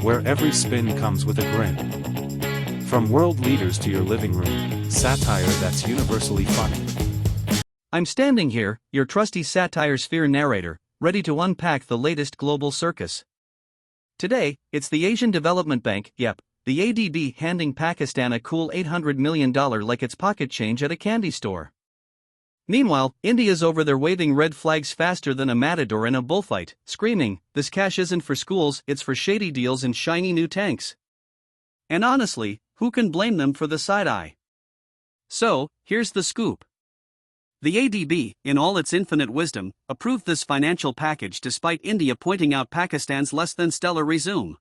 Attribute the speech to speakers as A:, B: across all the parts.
A: where every spin comes with a grin. From world leaders to your living room, satire that's universally funny.
B: I'm standing here, your trusty satire sphere narrator, ready to unpack the latest global circus. Today, it's the Asian Development Bank, yep, the ADB, handing Pakistan a cool $800 million like it's pocket change at a candy store. Meanwhile, India's over there waving red flags faster than a matador in a bullfight, screaming, "This cash isn't for schools, it's for shady deals and shiny new tanks." And honestly, who can blame them for the side-eye? So, here's the scoop. The ADB, in all its infinite wisdom, approved this financial package despite India pointing out Pakistan's less than stellar resume.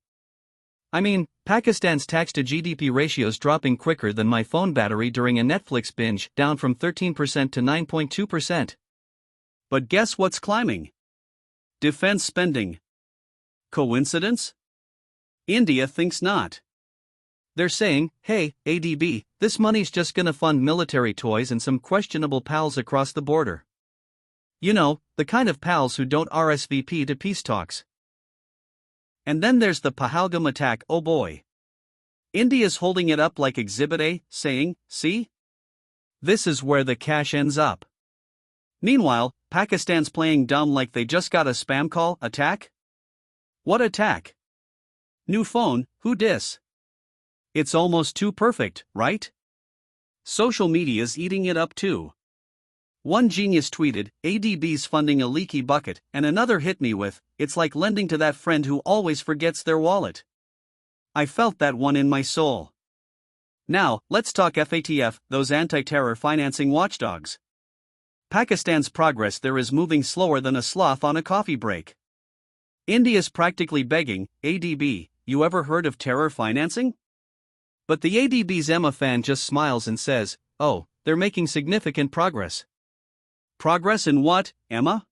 B: I mean, Pakistan's tax-to-GDP ratio's dropping quicker than my phone battery during a Netflix binge, down from 13% to 9.2%. But guess what's climbing? Defense spending. Coincidence? India thinks not. They're saying, hey, ADB, this money's just gonna fund military toys and some questionable pals across the border. You know, the kind of pals who don't RSVP to peace talks. And then there's the Pahalgam attack, oh boy. India's holding it up like Exhibit A, saying, see? This is where the cash ends up. Meanwhile, Pakistan's playing dumb like they just got a spam call. Attack? What attack? New phone, who dis? It's almost too perfect, right? Social media's eating it up too. One genius tweeted, ADB's funding a leaky bucket, and another hit me with, it's like lending to that friend who always forgets their wallet. I felt that one in my soul. Now, let's talk FATF, those anti-terror financing watchdogs. Pakistan's progress there is moving slower than a sloth on a coffee break. India's practically begging, ADB, you ever heard of terror financing? But the ADB's Emma fan just smiles and says, oh, they're making significant progress. Progress in what, Emma?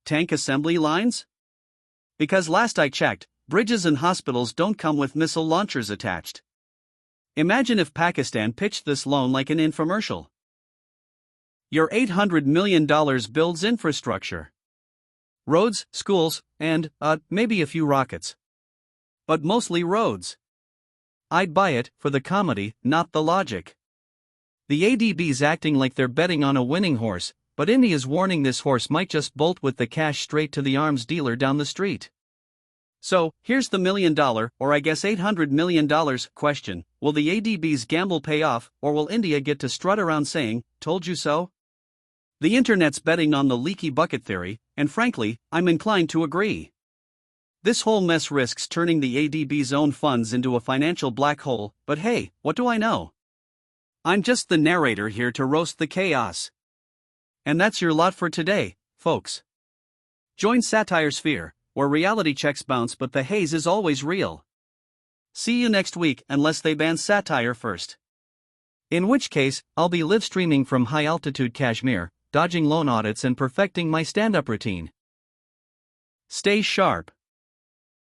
B: Tank assembly lines? Because last I checked, bridges and hospitals don't come with missile launchers attached. Imagine if Pakistan pitched this loan like an infomercial. Your $800 million builds infrastructure. Roads, schools, and, maybe a few rockets. But mostly roads. I'd buy it, for the comedy, not the logic. The ADB's acting like they're betting on a winning horse, but India's warning this horse might just bolt with the cash straight to the arms dealer down the street. So, here's the $1 million, or I guess $800 million, question: will the ADB's gamble pay off, or will India get to strut around saying, told you so? The internet's betting on the leaky bucket theory, and frankly, I'm inclined to agree. This whole mess risks turning the ADB's own funds into a financial black hole, but hey, what do I know? I'm just the narrator here to roast the chaos. And that's your lot for today, folks. Join Satire Sphere, where reality checks bounce but the haze is always real. See you next week unless they ban satire first. In which case, I'll be live streaming from high-altitude Kashmir, dodging loan audits and perfecting my stand-up routine. Stay sharp.